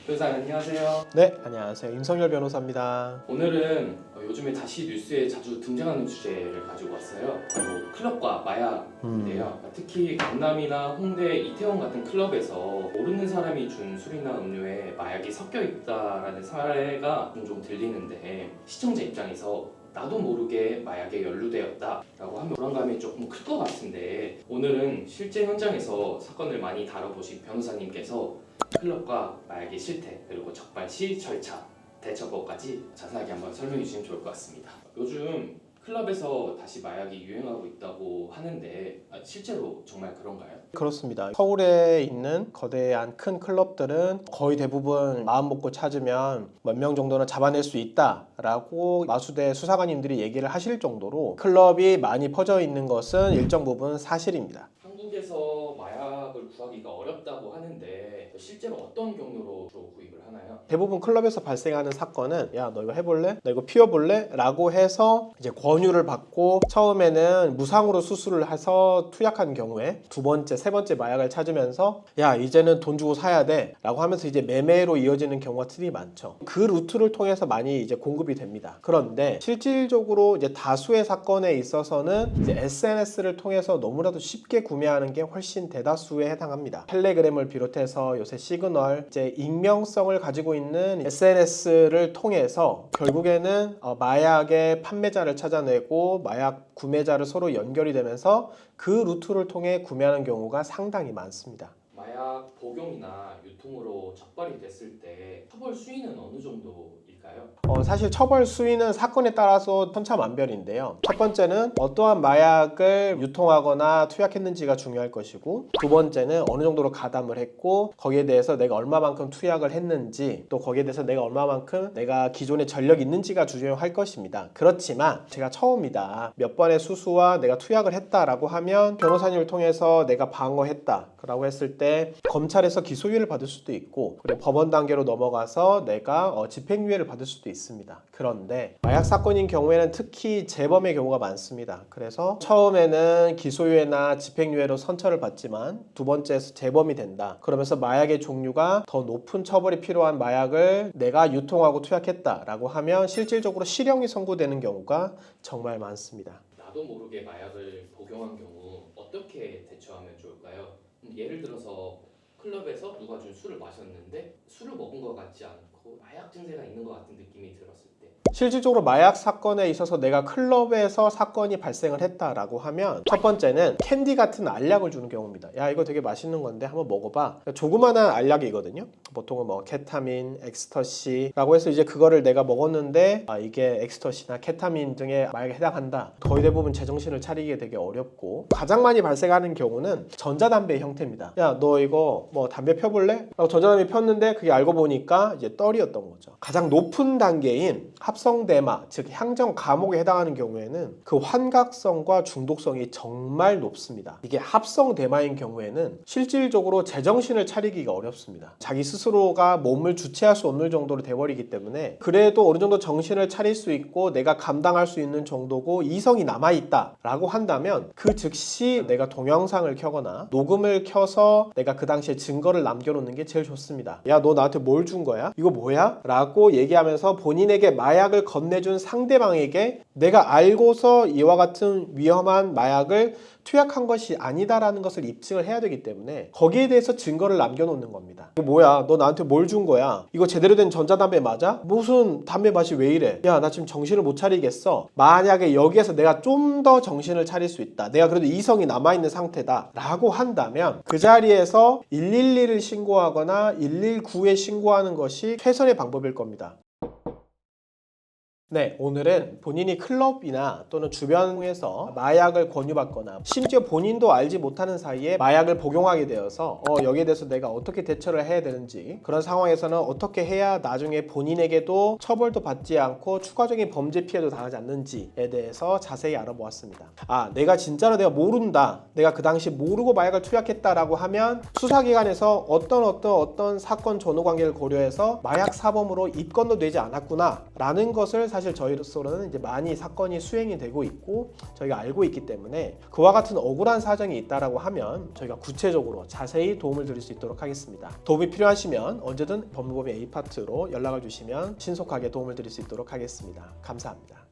변호사님 안녕하세요. 네, 안녕하세요. 임성열 변호사입니다. 오늘은 요즘에 다시 뉴스에 자주 등장하는 주제를 가지고 왔어요. 바로 클럽과 마약인데요. 특히 강남이나 홍대, 이태원 같은 클럽에서 모르는 사람이 준 술이나 음료에 마약이 섞여 있다라는 사례가 종종 들리는데 시청자 입장에서 나도 모르게 마약에 연루되었다라고 하면 불안감이 조금 클 것 같은데 오늘은 실제 현장에서 사건을 많이 다뤄보신 변호사님께서 클럽과 마약의 실태 그리고 적발 시 절차, 대처법까지 자세하게 한번 설명해 주시면 좋을 것 같습니다. 요즘 클럽에서 다시 마약이 유행하고 있다고 하는데 실제로 정말 그런가요? 그렇습니다. 서울에 있는 거대한 큰 클럽들은 거의 대부분 마음 먹고 찾으면 몇 명 정도는 잡아낼 수 있다라고 마수대 수사관님들이 얘기를 하실 정도로 클럽이 많이 퍼져 있는 것은 일정 부분 사실입니다. 한국에서 마약을 구하기가 어렵다고 하는데 실제로 어떤 경로로 주로 구입을 하나요? 대부분 클럽에서 발생하는 사건은 야, 너 이거 해볼래? 너 이거 피워볼래? 라고 해서 이제 권유를 받고 처음에는 무상으로 수술을 해서 투약한 경우에 두 번째, 세 번째 마약을 찾으면서 야, 이제는 돈 주고 사야 돼 라고 하면서 이제 매매로 이어지는 경우가 되게 많죠. 그 루트를 통해서 많이 이제 공급이 됩니다. 그런데 실질적으로 이제 다수의 사건에 있어서는 이제 SNS를 통해서 너무나도 쉽게 구매하는 게 훨씬 대다수에 해당합니다. 텔레그램을 비롯해서 요새 시그널, 이제 익명성을 가지고 있는 SNS를 통해서 결국에는 마약의 판매자를 찾아내고 마약 구매자를 서로 연결이 되면서 그 루트를 통해 구매하는 경우가 상당히 많습니다. 마약 복용이나 유통으로 적발이 됐을 때 처벌 수위는 어느 정도일까요? 사실 처벌 수위는 사건에 따라서 천차만별인데요. 첫 번째는 어떠한 마약을 유통하거나 투약했는지가 중요할 것이고, 두 번째는 어느 정도로 가담을 했고 거기에 대해서 내가 얼마만큼 투약을 했는지, 또 거기에 대해서 내가 얼마만큼 내가 기존에 전력이 있는지가 중요할 것입니다. 그렇지만 제가 처음이다, 몇 번의 수수와 내가 투약을 했다라고 하면 변호사님을 통해서 내가 방어했다 라고 했을 때 검찰에서 기소유예를 받을 수도 있고, 그리고 법원 단계로 넘어가서 내가 집행유예를 받을 수도 있습니다. 그런데 마약 사건인 경우에는 특히 재범의 경우가 많습니다. 그래서 처음에는 기소유예나 집행유예로 선처를 받지만 두 번째에서 재범이 된다, 그러면서 마약의 종류가 더 높은 처벌이 필요한 마약을 내가 유통하고 투약했다라고 하면 실질적으로 실형이 선고되는 경우가 정말 많습니다. 나도 모르게 마약을 복용한 경우 어떻게 대처하면 좋을까요? 예를 들어서 클럽에서 누가 준 술을 마셨는데 술을 먹은 것 같지 않고 마약 증세가 있는 것 같은 느낌이 들었을 때 실질적으로 마약 사건에 있어서 내가 클럽에서 사건이 발생을 했다라고 하면 첫 번째는 캔디 같은 알약을 주는 경우입니다. 야, 이거 되게 맛있는 건데 한번 먹어봐. 조그만한 알약이거든요. 보통은 뭐 케타민, 엑스터시라고 해서 이제 그거를 내가 먹었는데 이게 엑스터시나 케타민 등의 마약에 해당한다. 거의 대부분 제정신을 차리기 되게 어렵고, 가장 많이 발생하는 경우는 전자담배 형태입니다. 야, 너 이거 뭐 담배 펴볼래? 라고 전자담배 폈는데 그게 알고 보니까 이제 떨이었던 거죠. 가장 높은 단계인 합성대마, 즉 향정 감옥에 해당하는 경우에는 그 환각성과 중독성이 정말 높습니다. 이게 합성대마인 경우에는 실질적으로 제정신을 차리기가 어렵습니다. 자기 스스로가 몸을 주체할 수 없는 정도로 돼버리기 때문에 그래도 어느 정도 정신을 차릴 수 있고 내가 감당할 수 있는 정도고 이성이 남아있다 라고 한다면 그 즉시 내가 동영상을 켜거나 녹음을 켜서 내가 그 당시에 증거를 남겨놓는 게 제일 좋습니다. 야, 너 나한테 뭘 준 거야? 이거 뭐야? 라고 얘기하면서 본인에게 마약을 건네준 상대방에게 내가 알고서 이와 같은 위험한 마약을 투약한 것이 아니다라는 것을 입증을 해야 되기 때문에 거기에 대해서 증거를 남겨놓는 겁니다. 이거 뭐야? 너 나한테 뭘 준 거야? 이거 제대로 된 전자담배 맞아? 무슨 담배 맛이 왜 이래? 야, 나 지금 정신을 못 차리겠어. 만약에 여기에서 내가 좀 더 정신을 차릴 수 있다, 내가 그래도 이성이 남아있는 상태다 라고 한다면 그 자리에서 112를 신고하거나 119에 신고하는 것이 최선의 방법일 겁니다. 네, 오늘은 본인이 클럽이나 또는 주변에서 마약을 권유받거나 심지어 본인도 알지 못하는 사이에 마약을 복용하게 되어서 여기에 대해서 내가 어떻게 대처를 해야 되는지, 그런 상황에서는 어떻게 해야 나중에 본인에게도 처벌도 받지 않고 추가적인 범죄 피해도 당하지 않는지에 대해서 자세히 알아보았습니다. 내가 진짜로 내가 모른다, 내가 그 당시 모르고 마약을 투약했다라고 하면 수사기관에서 어떤 사건 전후 관계를 고려해서 마약 사범으로 입건도 되지 않았구나 라는 것을 사실 사실 저희로서는 이제 많이 사건이 수행이 되고 있고 저희가 알고 있기 때문에 그와 같은 억울한 사정이 있다라고 하면 저희가 구체적으로 자세히 도움을 드릴 수 있도록 하겠습니다. 도움이 필요하시면 언제든 법무법인 A파트로 연락을 주시면 신속하게 도움을 드릴 수 있도록 하겠습니다. 감사합니다.